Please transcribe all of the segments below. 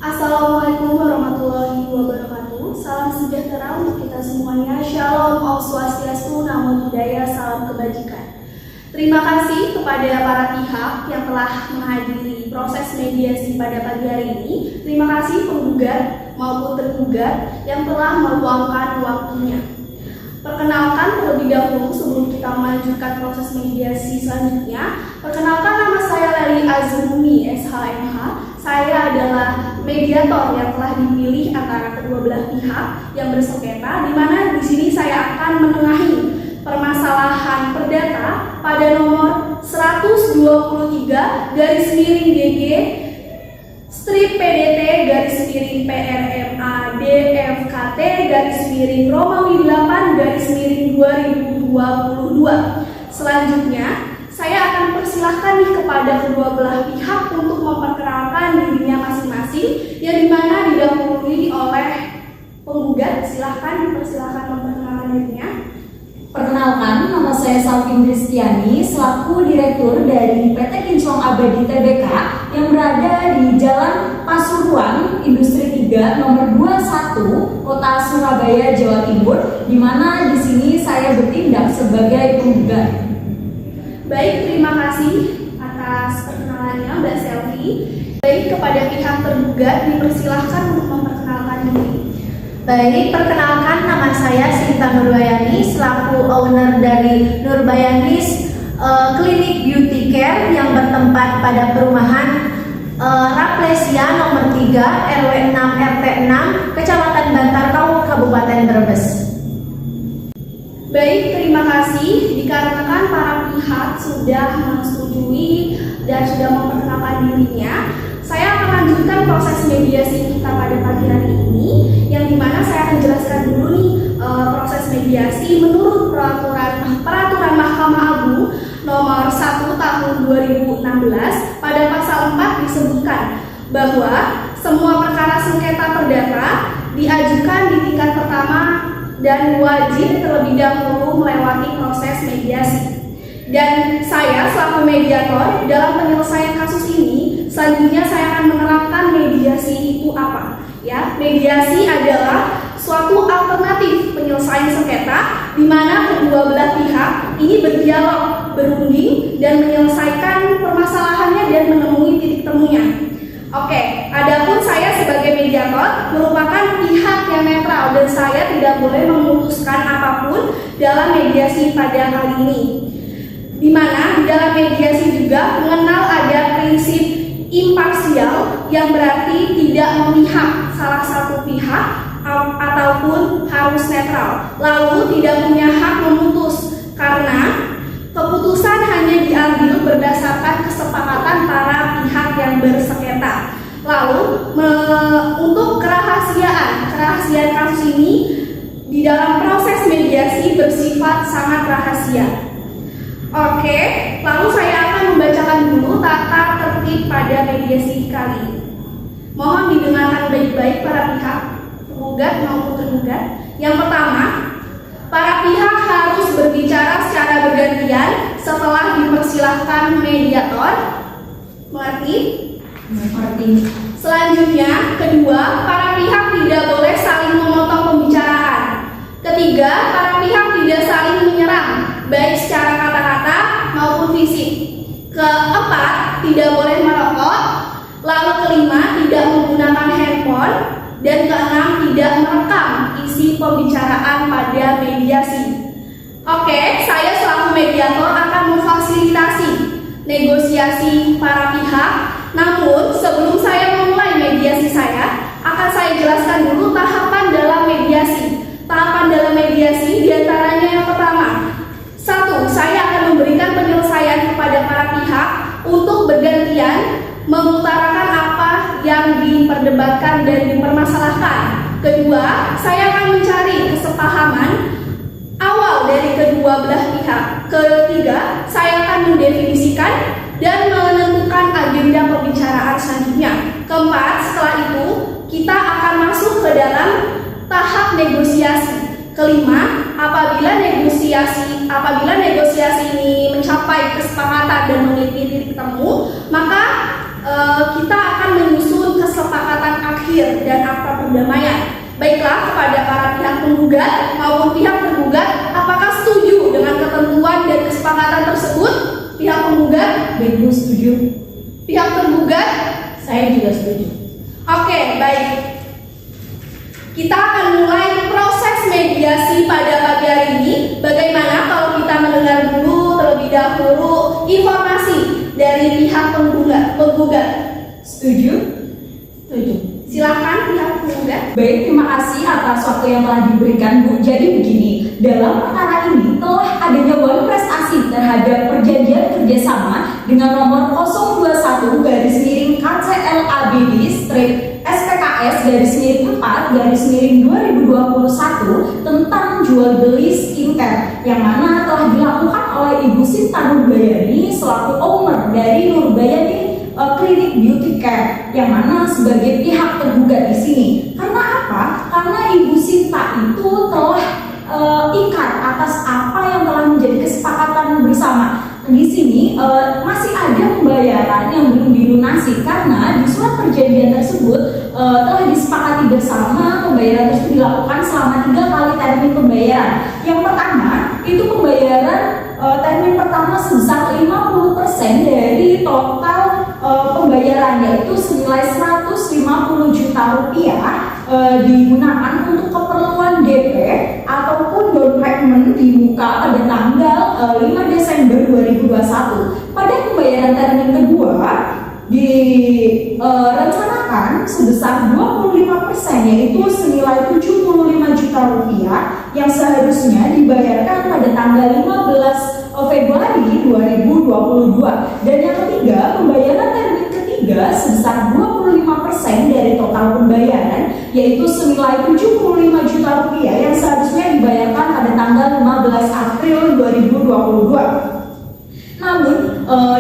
Assalamualaikum warahmatullahi wabarakatuh. Salam sejahtera untuk kita semuanya. Shalom, Om Swastiastu, Namo Buddhaya, salam kebajikan. Terima kasih kepada para pihak yang telah menghadiri proses mediasi pada pagi hari ini. Terima kasih penggugat maupun tergugat yang telah meluangkan waktunya. Perkenalkan terlebih dahulu sebelum kita melanjutkan proses mediasi selanjutnya. Perkenalkan, nama saya Leli Azrumi, SHMH. Saya adalah mediator yang telah dipilih antara kedua belah pihak yang bersengketa, di mana di sini saya akan menengahi permasalahan perdata pada nomor 123/DG strip PDT PRMA DFKT Romawi 8 2022. Selanjutnya saya akan persilahkan nih kepada kedua belah pihak untuk memperkenalkan dirinya masing-masing, yang dimana didahului oleh penggugat. Silahkan dipersilahkan memperkenalkan dirinya. Perkenalkan, nama saya Salvin Kristiani selaku Direktur dari PT Kinclong Abadi Tbk yang berada di Jalan Pasuruan Industri 3 nomor 21 Kota Surabaya, Jawa Timur, di mana di sini saya bertindak sebagai penggugat. Baik, terima kasih atas perkenalannya Mbak Selvi. Baik, kepada pihak tergugat dipersilahkan untuk memperkenalkan diri. Baik, perkenalkan, nama saya Sinta Nurbayani selaku owner dari Nurbayanis Klinik Beauty Care yang bertempat pada perumahan Raplesia nomor 3 RW 6 RT 6 Kecamatan Bantarkau, Kabupaten Brebes. Baik, terima kasih. Dikarenakan para pihak sudah menyetujui dan sudah memperkenalkan dirinya, saya akan lanjutkan proses mediasi kita pada pagi hari ini, yang dimana saya akan jelaskan dulu nih proses mediasi menurut peraturan Mahkamah Agung nomor 1 tahun 2016. Pada pasal 4 disebutkan bahwa semua perkara sengketa perdata diajukan di tingkat pertama dan wajib terlebih dahulu melewati proses mediasi. Dan saya selaku mediator dalam penyelesaian kasus ini, selanjutnya saya akan menerangkan mediasi itu apa. Ya, mediasi adalah suatu alternatif penyelesaian sengketa di mana kedua belah pihak ini berdialog, berunding dan menyelesaikan permasalahannya dan menemui titik temunya. Oke, adapun saya sebagai mediator merupakan pihak yang netral dan saya tidak boleh memutuskan apapun dalam mediasi pada kali ini. Di mana di dalam mediasi juga mengenal ada prinsip imparsial yang berarti tidak memihak salah satu pihak ataupun harus netral, lalu tidak punya hak memutus karena keputusan hanya diambil berdasarkan kesepakatan para pihak yang bersengketa. Lalu untuk kerahasiaan kasus ini di dalam proses mediasi bersifat sangat rahasia. Oke, lalu saya akan membacakan dulu tata tertib pada mediasi kali ini. Mohon didengarkan baik-baik para pihak, penggugat maupun tergugat. Yang pertama, para pihak harus berbicara secara bergantian setelah dipersilahkan mediator. Mengerti? Mengerti. Selanjutnya, kedua, para pihak tidak boleh saling memotong pembicaraan. Ketiga, para pihak tidak saling menyerang, baik secara kata-kata maupun fisik. Keempat, tidak boleh merokok. Lalu kelima, tidak menggunakan handphone. Dan keenam, tidak merekam isi pembicaraan pada mediasi. Oke, saya selaku mediator akan memfasilitasi negosiasi para pihak. Namun, sebelum saya memulai mediasi saya, akan saya jelaskan dulu tahapan dalam mediasi. Tahapan dalam mediasi diantaranya yang pertama, 1. Saya akan memberikan penyelesaian kepada para pihak untuk bergantian mengutarakan apa yang diperdebatkan dan dipermasalahkan. Kedua, saya akan mencari kesepahaman awal dari kedua belah pihak. Ketiga, saya akan mendefinisikan dan menentukan agenda pembicaraan selanjutnya. Keempat, setelah itu kita akan masuk ke dalam tahap negosiasi. Kelima, apabila negosiasi ini mencapai kesepakatan dan memiliki titik temu, maka kita akan menyusun kesepakatan akhir akhir dan akta perdamaian. Baiklah, kepada para pihak penggugat maupun pihak tergugat, apakah setuju dengan ketentuan dan kesepakatan tersebut? Pihak penggugat? Baik, Bu, setuju. Pihak tergugat? Saya juga setuju. Oke, baik. Kita akan mulai proses mediasi pada pagi hari ini. Bagaimana kalau kita mendengar dulu terlebih dahulu informasi dari pihak penggugat? Setuju? Setuju. Silakan pihak penggugat. Baik, terima kasih atas waktu yang telah diberikan, Bu. Jadi begini, dalam perkara ini telah adanya one prestasi terhadap perjanjian kerjasama dengan nomor 021-KCLABD-SPKS-4-2021 tentang jual beli skincare yang mana telah dilakukan oleh Ibu Sinta Nurbayani selaku owner dari Nurbayani Klinik Beauty Care yang mana sebagai pihak tergugat di sini. Karena apa? Karena Ibu Sinta itu telah ingkar atas apa yang telah menjadi kesepakatan bersama. Di sini masih ada pembayaran yang belum dilunasi karena di surat perjanjian tersebut telah disepakati bersama pembayaran tersebut dilakukan selama 3 kali termin pembayaran. Yang pertama itu pembayaran termin pertama sebesar 50% dari total pembayaran, yaitu senilai 150 juta rupiah digunakan untuk keperluan DP ataupun down payment di muka pada tanggal 5 Desember 2021. Pada pembayaran termin kedua direncanakan sebesar 25%, yaitu senilai 75 juta rupiah yang seharusnya dibayarkan pada tanggal 15 Februari 2022. Dan yang ketiga, pembayaran termin ketiga sebesar 25% dari total pembayaran, yaitu senilai 75 juta rupiah yang seharusnya dibayarkan pada tanggal 15 April 2022. Namun,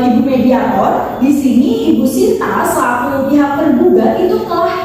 Ibu mediator, di sini Ibu Sinta selaku pihak tergugat itu telah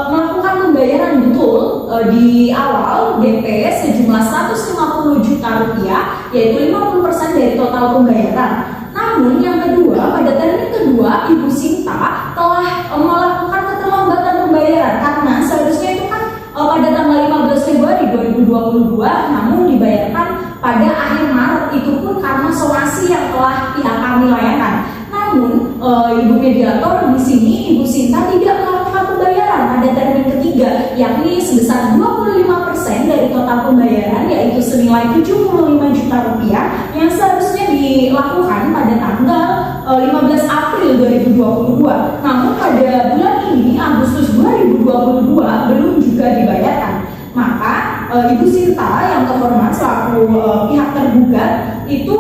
melakukan pembayaran betul di awal DP sejumlah 150 juta rupiah, yaitu 50% dari total pembayaran. Namun yang kedua, pada termin kedua Ibu Sinta telah melakukan keterlambatan pembayaran karena seharusnya itu kan pada tanggal 15 Februari 2022, namun dibayarkan pada akhir Maret, itu pun karena somasi yang telah pihak kami layangkan. Namun Ibu mediator di sini Ibu Sinta tidak melakukan pembayaran pada termin ketiga, yakni sebesar 25% dari total pembayaran, yaitu senilai 75 juta rupiah yang seharusnya dilakukan pada tanggal 15 April 2022. Namun pada bulan ini, Agustus 2022, belum juga dibayarkan. Maka Ibu Sinta yang terhormat selaku pihak tergugat itu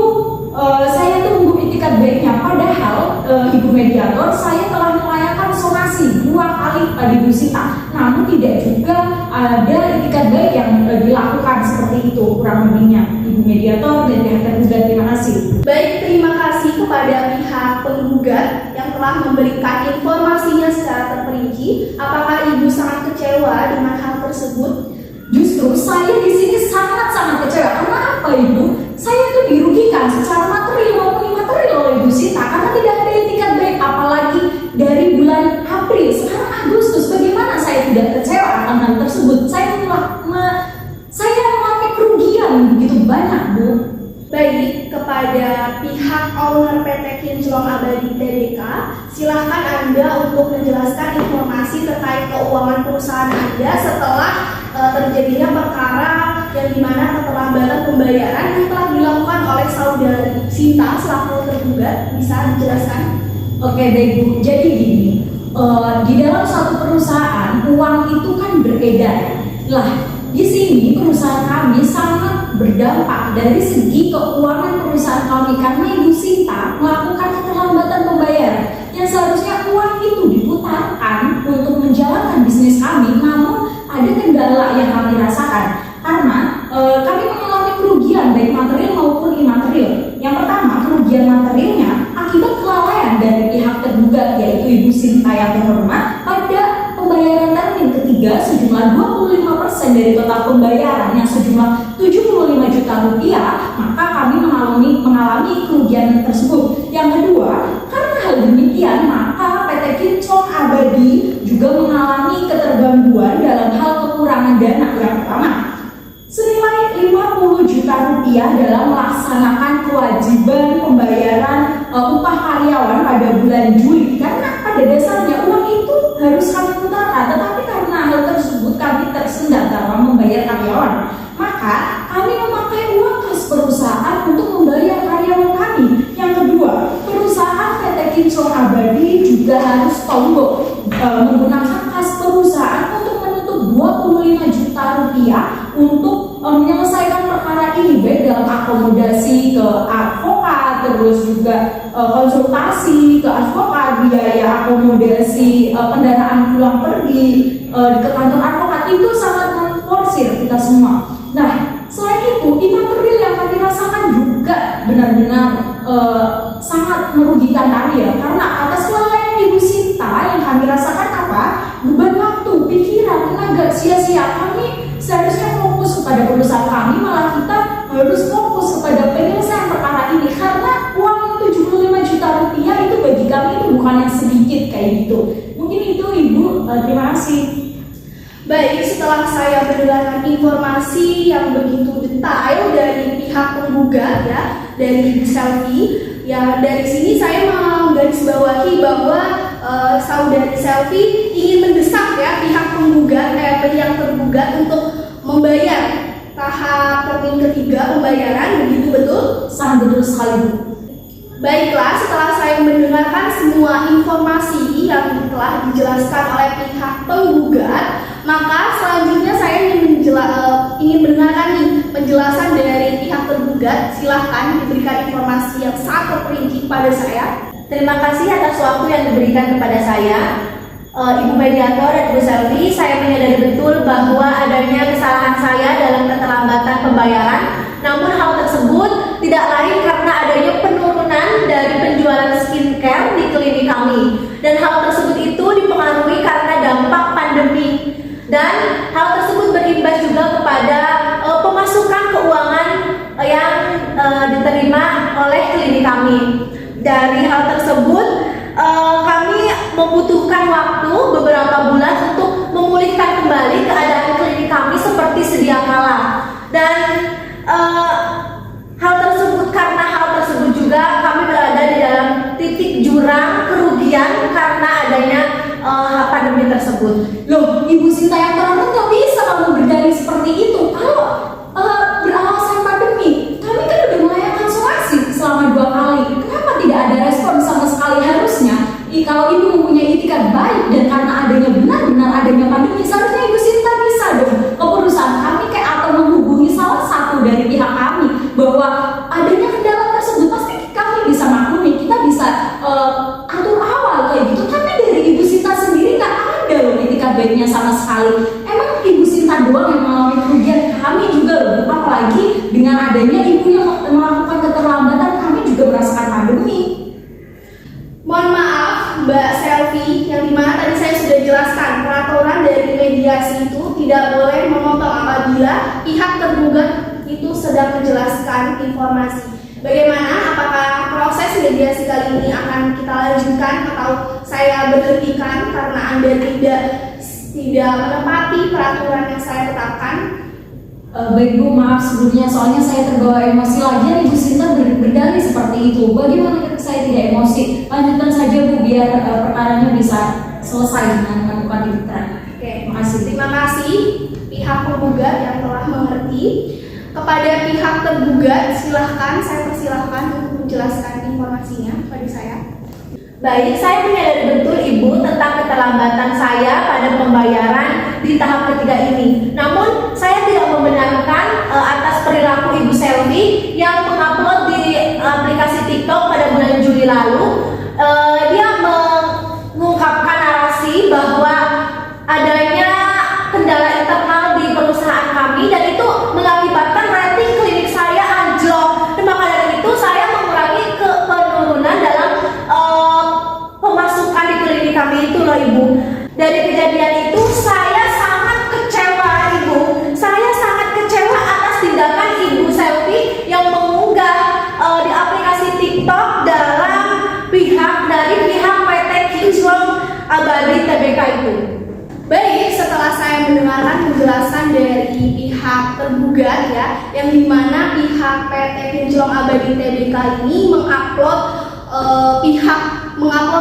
saya tunggu itikat baiknya. Padahal Ibu mediator, saya telah melayangkan somasi 2 kali pada Ibu Sinta, namun tidak juga ada itikat baik yang dilakukan seperti itu kurang lebihnya. Ibu mediator dan pihak tergugat, terima kasih. Baik, terima kasih kepada pihak penggugat yang telah memberikan informasinya secara terperinci. Apakah Ibu sangat kecewa dengan hal tersebut? Justru saya di sini sangat-sangat kecewa. Karena apa, Ibu? Saya itu dirugikan secara material maupun imaterial oleh Ibu Sinta karena tidak ada itikat baik, apalagi dari bulan April, sekarang Agustus. Bagaimana saya tidak kecewa akan hal tersebut? Saya mengalami kerugian begitu banyak, Bu. Baik, kepada pihak owner PT Kinclong Abadi Tbk, silahkan Anda untuk menjelaskan informasi terkait keuangan perusahaan Anda setelah terjadinya perkara yang dimana keterlambatan pembayaran yang telah dilakukan oleh saudari Sinta selaku tergugat. Bisa dijelaskan? Oke, baik, Bu. Jadi gini, di dalam suatu perusahaan uang itu kan beredar. Lah, di sini perusahaan kami sangat berdampak dari segi keuangan perusahaan kami karena Ibu Sinta melakukan keterlambatan pembayaran yang seharusnya uang itu diputarkan untuk menjalankan bisnis kami, namun ada kendala yang kami rasakan karena kami mengalami kerugian baik material maupun imaterial. Yang pertama, kerugian materialnya akibat kelalaian dari pihak tergugat, yaitu Ibu Sinta yang terhormat pada pembayaran termin ketiga sejumlah 25% dari total pembayaran yang sejumlah 75 juta rupiah, maka kami mengalami kerugian tersebut. Yang kedua, karena hal demikian, maka PT Kinclong Abadi juga mengalami yang pertama, senilai 50 juta rupiah dalam melaksanakan kewajiban pembayaran upah karyawan pada bulan Juli, karena pada dasarnya uang itu harus kami putarkan, tetapi karena hal tersebut kami tersendat dalam membayar karyawan, maka kami memakai uang kas perusahaan untuk membayar karyawan kami. Yang kedua, perusahaan PT Kinclong Abadi juga harus tonggok menggunakan kas perusahaan untuk menutup 25 juta rupiah untuk menyelesaikan perkara ini, baik dalam akomodasi ke advokat, terus juga konsultasi ke advokat, biaya akomodasi, pendanaan pulang pergi ke kantor advokat, itu sangat memforsir kita semua. Nah, selain itu, impact real yang kami rasakan juga benar-benar sangat merugikan kami ya, karena atas kelalaian Ibu Sinta yang kami rasakan apa? Beban waktu, pikiran, tenaga sia-sia. Kami seharusnya fokus kepada perusahaan kami, malah kita harus fokus kepada penyelesaian perkara ini, karena uang 75 juta rupiah itu bagi kami itu bukan yang sedikit kayak gitu. Mungkin itu Ibu, terima kasih. Baik, setelah saya mendengarkan informasi yang begitu detail dari pihak penggugat ya, dari Ibu Selvi, ya dari sini saya menggarisbawahi bahwa saudari Selvi ingin mendesak ya pihak penggugat, pihak tergugat untuk membayar tahap termin ketiga pembayaran, begitu betul? Sangat betul sekali, Bu. Baiklah, setelah saya mendengarkan semua informasi yang telah dijelaskan oleh pihak penggugat, maka selanjutnya saya ingin mendengarkan nih penjelasan dari pihak tergugat. Silahkan diberikan informasi yang sangat terperinci kepada saya. Terima kasih atas waktu yang diberikan kepada saya, Ibu Mediator dan Ibu Selvi. Saya menyadari betul bahwa adanya kesalahan saya dalam keterlambatan pembayaran. Namun hal tersebut tidak lain karena adanya penurunan dari penjualan skincare di klinik kami. Dan hal tersebut itu dipengaruhi karena dampak pandemi. Dan hal tersebut berimbas juga kepada pemasukan keuangan yang diterima oleh klinik kami. Dari hal tersebut, kami membutuhkan waktu beberapa bulan untuk memulihkan kembali keadaan klinik kami seperti sedia kala. Dan karena hal tersebut juga kami berada di dalam titik jurang kerugian karena adanya pandemi tersebut. Loh, Ibu Sinta yang terhormat, nggak bisa kamu berdalih seperti itu. Kalau beralasan pandemi, kami kan udah melayangkan somasi selama 2 kali. Kenapa tidak ada respon sama sekali? Harusnya kalau Ibu mempunyai itikat baik dan karena adanya benar-benar adanya pandemi, seharusnya Ibu Sinta bisa dong ke perusahaan kami atau menghubungi salah satu dari pihak kami bahwa adanya kendala tersebut. Pasti kami bisa maklumi, kita bisa atur awal kayak gitu. Tapi dari Ibu Sinta sendiri nggak ada loh itikat baiknya sama sekali. Emang Ibu Sinta doang yang mengalami kerugian, kami juga loh. Apalagi dengan adanya Ibu yang melakukan keterlambatan, kami juga merasakan pandemi. Mohon maaf Mbak Selvi, yang dimana tadi saya sudah jelaskan peraturan dari mediasi itu tidak boleh memotong apabila pihak tergugat itu sedang menjelaskan informasi. Bagaimana? Apakah proses mediasi kali ini akan kita lanjutkan atau saya berhentikan karena Anda tidak menepati peraturan yang saya tetapkan? Baik Bu, maaf sebelumnya, soalnya saya terbawa emosi lagi. Ibu Sinta berdalih seperti itu. Bagaimana saya tidak emosi? Lanjutkan saja Bu, biar perkaranya bisa selesai dengan menemukan titik terang. Oke, Makasih. terima kasih pihak penggugat yang telah mengerti. Kepada pihak tergugat, silahkan, saya persilahkan untuk menjelaskan informasinya kepada saya. Baik, saya menyadari betul Ibu tentang keterlambatan saya pada pembayaran di tahap ketiga ini. Namun, saya tidak membenarkan atas perilaku Ibu Selvi yang mengupload di aplikasi TikTok pada bulan Juli lalu. Dia mengungkapkan narasi bahwa adanya kendala internal di perusahaan kami dan itu mengakibatkan rating klinik saya anjlok. Dan maka dari itu saya mengurangi penurunan dalam pemasukan di klinik kami itu loh Ibu. Dari kejadian itu saya sangat kecewa Ibu. Saya sangat kecewa atas tindakan Ibu Selvi yang mengunggah di aplikasi TikTok dalam dari pihak PT Kinclong Abadi TBK itu. Baik, setelah saya mendengar mendengarkan penjelasan dari pihak tergugat ya, yang dimana pihak PT Kinclong Abadi TBK ini mengupload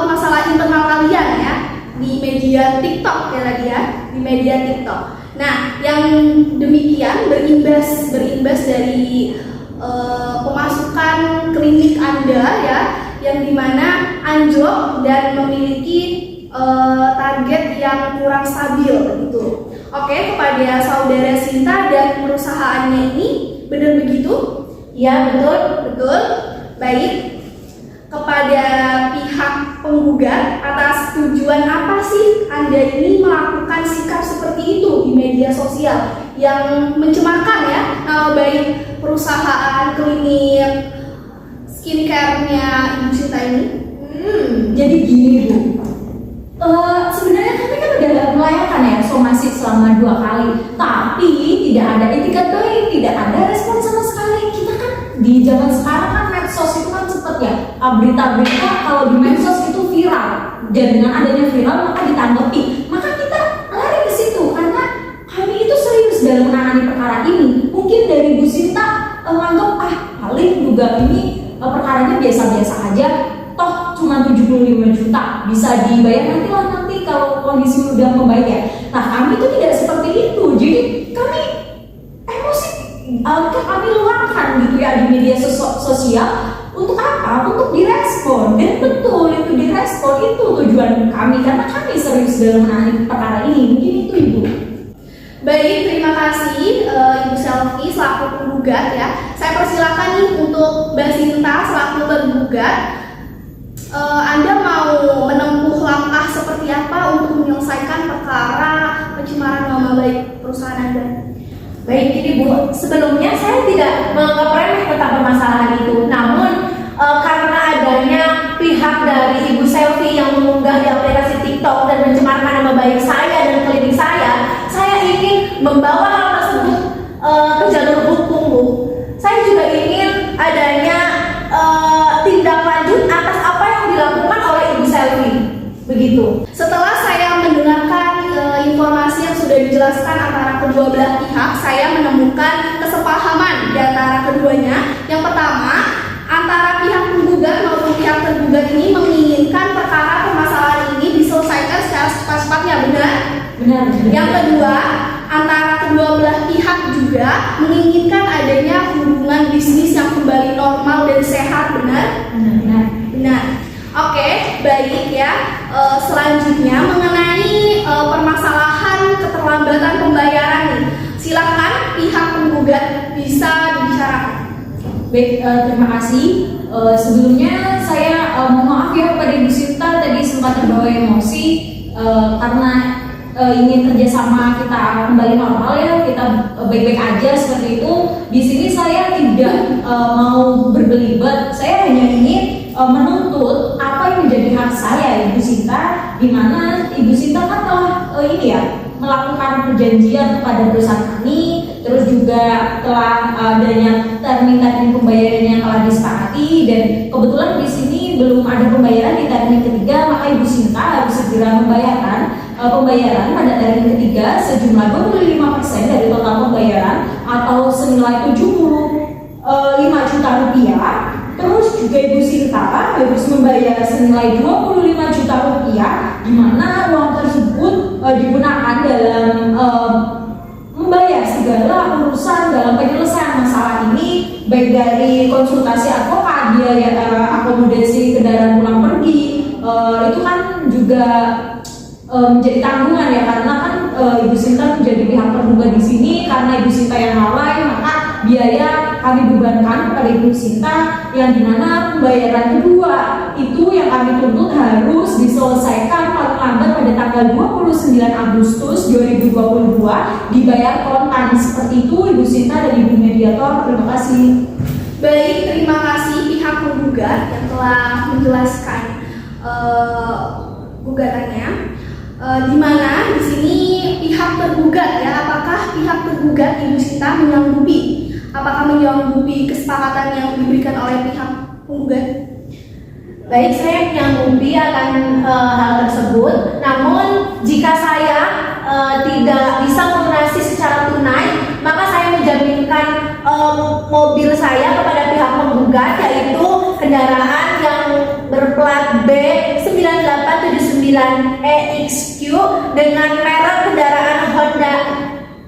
masalah internal kalian ya di media TikTok ya tadi ya, di media TikTok. Nah, yang demikian berimbas dari pemasukan klinik Anda ya, yang dimana anjlok dan memiliki target yang kurang stabil begitu. Oke, kepada saudara Sinta dan perusahaannya ini, benar begitu? Ya, betul. Betul. Baik. Kepada pihak penggugat, atas tujuan apa sih Anda ini melakukan sikap seperti itu di media sosial yang mencemarkan ya nama baik perusahaan klinik skincare-nya Ibu Sinta ini? Jadi gini Bu, sebenarnya kami kan udah melayangkan ya somasi selama 2 kali, tapi tidak ada etikat baik, tidak ada respon sama sekali. Kita kan di zaman sekarang kan medsos itu kan cepet ya, berita-berita kalau di medsos itu viral, dan dengan adanya viral maka ditanggapi, maka kita lari ke situ karena kami itu serius dalam menangani perkara ini. Mungkin dari Bu Sinta menganggap paling juga ini perkaranya biasa-biasa aja, toh cuma 75 juta bisa dibayar nanti kalau kondisi udah membaik ya. Nah, kami itu tidak seperti itu, jadi kami emosi kami luangkan gitu ya di media sosial. Untuk apa? Untuk direspon, dan betul itu direspon, itu tujuan kami karena kami serius dalam menangani perkara ini. Mungkin itu Ibu. Baik, terima kasih Ibu Selvi selaku penggugat ya. Saya persilakan nih untuk Mbak Sinta selaku tergugat. Anda mau menempuh langkah seperti apa untuk menyelesaikan perkara pencemaran nama baik perusahaan Anda? Baik, ini Bu, sebelumnya saya tidak menganggap remeh tentang permasalahan itu. Namun karena adanya pihak dari Ibu Selvi yang mengunggah di aplikasi TikTok dan mencemarkan nama baik saya dan klinik saya ingin membawa hal tersebut ke jalur hukum, Bu. Saya juga ingin adanya tindak lanjut atas apa yang dilakukan oleh Ibu Selvi. Begitu. Setelah saya mendengarkan informasi yang sudah dijelaskan antara kedua belah pihak, saya menemukan kesepahaman di antara keduanya. Yang pertama, antara pihak penggugat maupun pihak tergugat ini menginginkan perkara permasalahan ini diselesaikan secara cepat-cepatnya, benar? Benar. Yang kedua, antara kedua belah pihak juga menginginkan adanya hubungan bisnis yang kembali normal dan sehat, benar? Benar. Oke, baik ya. Selanjutnya mengenai permasalahan keterlambatan pembayaran nih, silakan pihak penggugat bisa dibicarakan. Baik, terima kasih. Sebelumnya saya mohon maaf ya kepada Ibu Sinta, tadi sempat terbawa emosi karena ingin kerjasama kita kembali normal ya, kita baik-baik aja seperti itu. Di sini saya tidak mau berbelibat, saya hanya ingin menuntut apa yang menjadi hak saya Ibu Sinta, di mana Ibu Sinta kan telah melakukan perjanjian kepada perusahaan kami, terus juga telah adanya termin pembayaran yang telah disepakati, dan kebetulan di sini belum ada pembayaran di termin ketiga, maka Ibu Sinta harus segera membayarkan pembayaran pada termin ketiga sejumlah 25% dari total pembayaran atau senilai 75 juta rupiah. Terus juga Ibu Sinta harus membayar senilai 25 juta rupiah, di mana uang tersebut digunakan dalam membayar segala urusan dalam penyelesaian masalah ini, baik dari konsultasi advokat, biaya akomodasi kendaraan pulang pergi, itu kan juga menjadi tanggungan ya, karena kan Ibu Sinta menjadi pihak tergugat di sini. Karena Ibu Sinta yang lalai, maka biaya kami bebankan kepada Ibu Sinta, yang dimana pembayaran kedua itu yang kami tuntut harus diselesaikan paling lambat pada tanggal 29 Agustus 2022, dibayar kontan. Seperti itu Ibu Sinta dan Ibu Mediator. Terima kasih. Baik, terima kasih pihak penggugat yang telah menjelaskan gugatannya. Di mana di sini pihak tergugat ya, apakah pihak tergugat Ibu Sinta menyanggupi? Apakah menyanggupi kesepakatan yang diberikan oleh pihak penggugat? Baik, saya menyanggupi akan hal tersebut. Namun jika saya tidak bisa EXQ dengan merek kendaraan Honda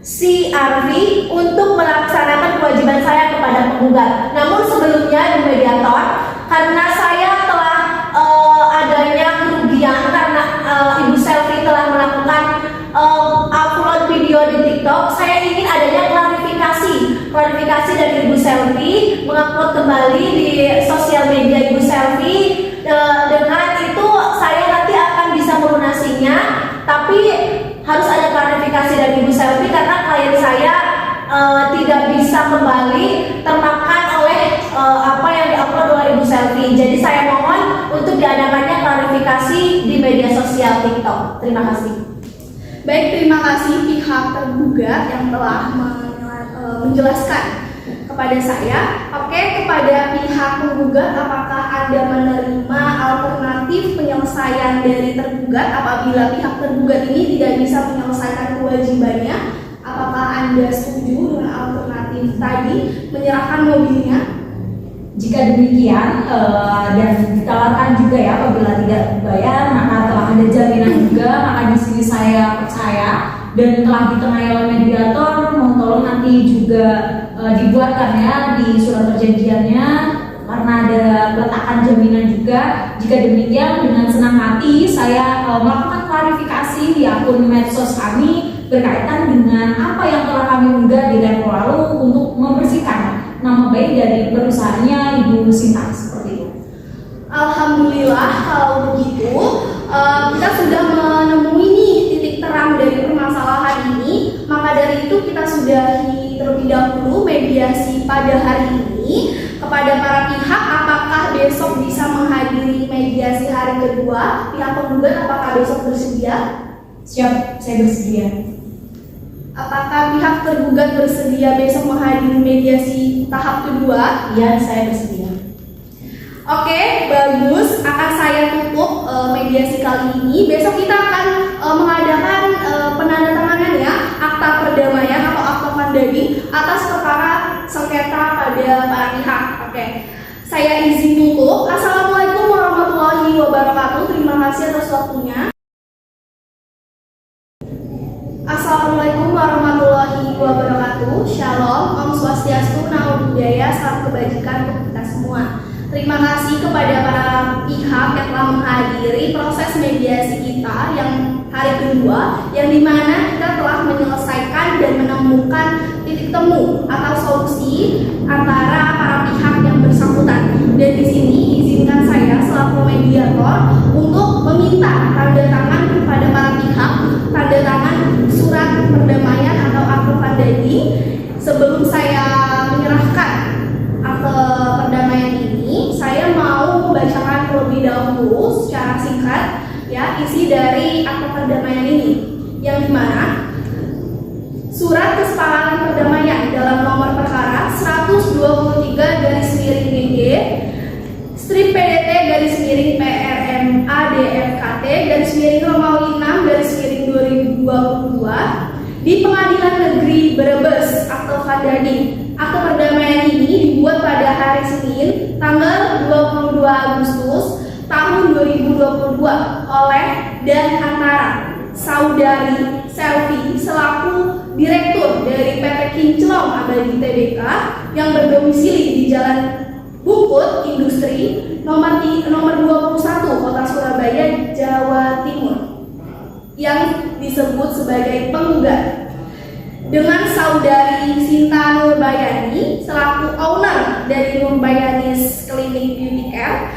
CR-V untuk melaksanakan kewajiban saya kepada penggugat. Namun sebelumnya di mediator, karena saya telah adanya kerugian karena Ibu Selvi telah melakukan upload video di TikTok, saya ingin adanya klarifikasi dari Ibu Selvi, mengupload kembali di sosial media Ibu Selvi. Dengan itu saya nanti akan bisa melunasinya, tapi harus ada klarifikasi dari Ibu Selvi karena klien saya tidak bisa kembali termakan oleh apa yang diupload oleh Ibu Selvi. Jadi saya mohon untuk diadakannya klarifikasi di media sosial TikTok. Terima kasih. Baik, terima kasih pihak tergugat yang telah menjelaskan kepada saya. Oke, kepada pihak penggugat, apakah Anda menerima alternatif penyelesaian dari tergugat apabila pihak tergugat ini tidak bisa menyelesaikan kewajibannya? Apakah Anda setuju dengan alternatif tadi, menyerahkan mobilnya? Jika demikian dan ditawarkan juga ya apabila tidak bayar, maka telah ada jaminan juga, maka di sini saya percaya dan telah ditengahi oleh mediator, mohon tolong nanti juga dibuatkan ya di surat perjanjiannya karena ada peletakan jaminan juga. Jika demikian, dengan senang hati saya melakukan klarifikasi di akun medsos kami berkaitan dengan apa yang telah kami unggah di level lalu untuk membersihkan nama baik dari perusahaannya Ibu Sinta, seperti itu. Alhamdulillah kalau begitu kita sudah menemui nih titik terang dari permasalahan ini. Maka dari itu kita sudahi terlebih dahulu mediasi pada hari ini. Kepada para pihak, apakah besok bisa menghadiri mediasi hari kedua? Pihak penggugat apakah besok bersedia? Siap, saya bersedia. Apakah pihak tergugat bersedia besok menghadiri mediasi tahap kedua? Ya, saya bersedia. Oke, bagus. Akan saya tutup mediasi kali ini. Besok kita akan mengadakan penandatanganan ya akta perdamaian atau akta pandadi atas perkara sengketa pada para pihak. Oke, saya izin tutup. Assalamualaikum warahmatullahi wabarakatuh. Terima kasih atas waktunya. Assalamualaikum warahmatullahi wabarakatuh. Shalom, Om Swastiastu, Namo Buddhaya, salam kebajikan untuk kita semua. Terima kasih kepada para pihak yang telah menghadiri proses mediasi kita yang hari kedua, yang dimana kita telah menyelesaikan dan menemukan titik temu atau solusi antara para pihak yang bersangkutan. Dan di sini izinkan saya selaku mediator untuk meminta tanda tangan kepada para pihak, tanda tangan surat perdamaian atau akta pandadi. Sebelum saya menyerahkan akta perdamaian ini, saya mau membacakan terlebih dahulu secara singkat ya isi dari akta perdamaian ini, yang dimana surat kesepakatan perdamaian dalam nomor perkara 123/GG strip PDT /PDT-ADFKT-Romawi 6/2022 di Pengadilan Negeri Brebes Akte Pandadi. Akte perdamaian ini dibuat pada hari Senin tanggal 22 Agustus tahun 2022 oleh dan antara Saudari Selvi selaku Direktur dari PT Kinclong Abadi Tbk yang berdomisili di Jalan Bungkut Industri nomor 21 Kota Surabaya, Jawa Timur, yang disebut sebagai penggugat, dengan Saudari Sinta Nurbayani selaku owner dari Nurbayanis Klinik Beauty Care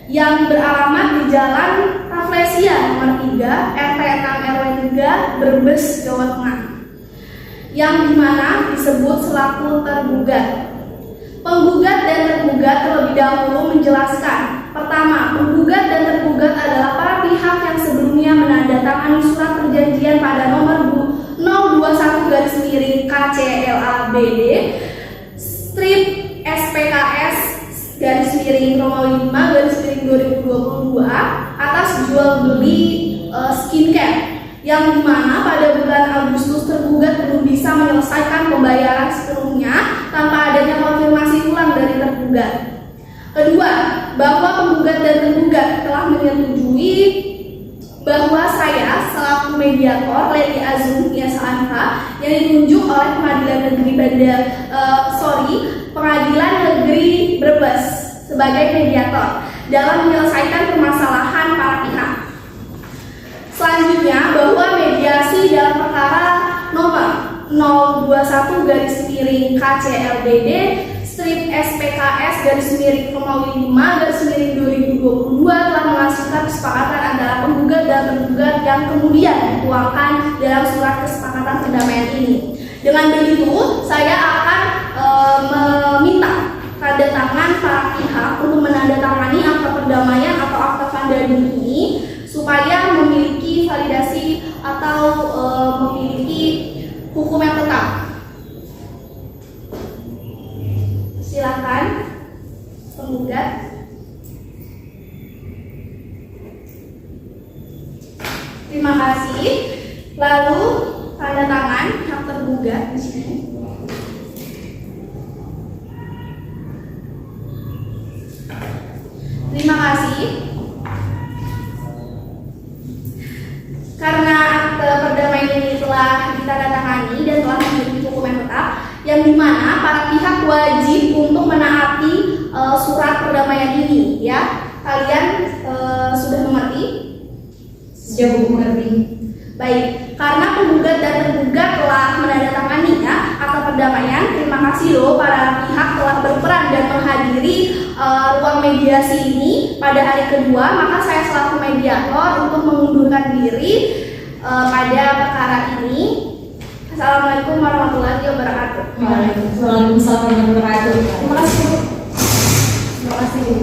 yang beralamat di Jalan Rafflesia nomor 3 RT 6 RW 3 Brebes, Jawa Tengah, yang dimana disebut selaku tergugat. Penggugat dan tergugat terlebih dahulu menjelaskan. Pertama, penggugat dan tergugat adalah para pihak yang sebelumnya menandatangani surat perjanjian pada nomor 021/KCLABD strip SPKS /Romawi 5/2022 atas jual beli skincare, yang dimana pada bulan Agustus tergugat belum bisa menyelesaikan pembayaran sepenuhnya tanpa adanya konfirmasi ulang dari tergugat. Kedua, bahwa penggugat dan tergugat telah menyetujui bahwa saya selaku mediator Leli Azum Yasa Anha yang ditunjuk oleh Pengadilan Negeri Brebes sebagai mediator dalam menyelesaikan permasalahan para pihak. Selanjutnya, bahwa mediasi dalam perkara nomor 021/KCLBD strip SPKS /5/2022 telah menghasilkan kesepakatan antara penggugat dan tergugat yang kemudian dituangkan dalam surat kesepakatan perdamaian ini. Dengan begitu, saya akan meminta tanda tangan para pihak untuk menandatangani akta perdamaian atau akta Vandani ini supaya memiliki validasi atau memiliki hukum yang tetap. Silakan penggugat. Terima kasih. Lalu tanda tangan hak tergugat di sini. Terima kasih. Karena akte perdamaian ini telah ditandatangani dan telah memiliki hukum yang tetap, yang dimana para pihak wajib untuk menaati surat perdamaian ini, ya. Kalian sudah mengerti? Sudah mengerti. Baik, karena penggugat dan tergugat telah menandatangani akta perdamaian. Terima kasih loh para pihak telah berperan dan menghadiri ruang mediasi ini pada hari kedua. Maka saya selaku mediator untuk mengundurkan diri pada perkara ini. Assalamualaikum warahmatullahi wabarakatuh. Waalaikumsalam warahmatullahi wabarakatuh. Terima kasih. Terima kasih.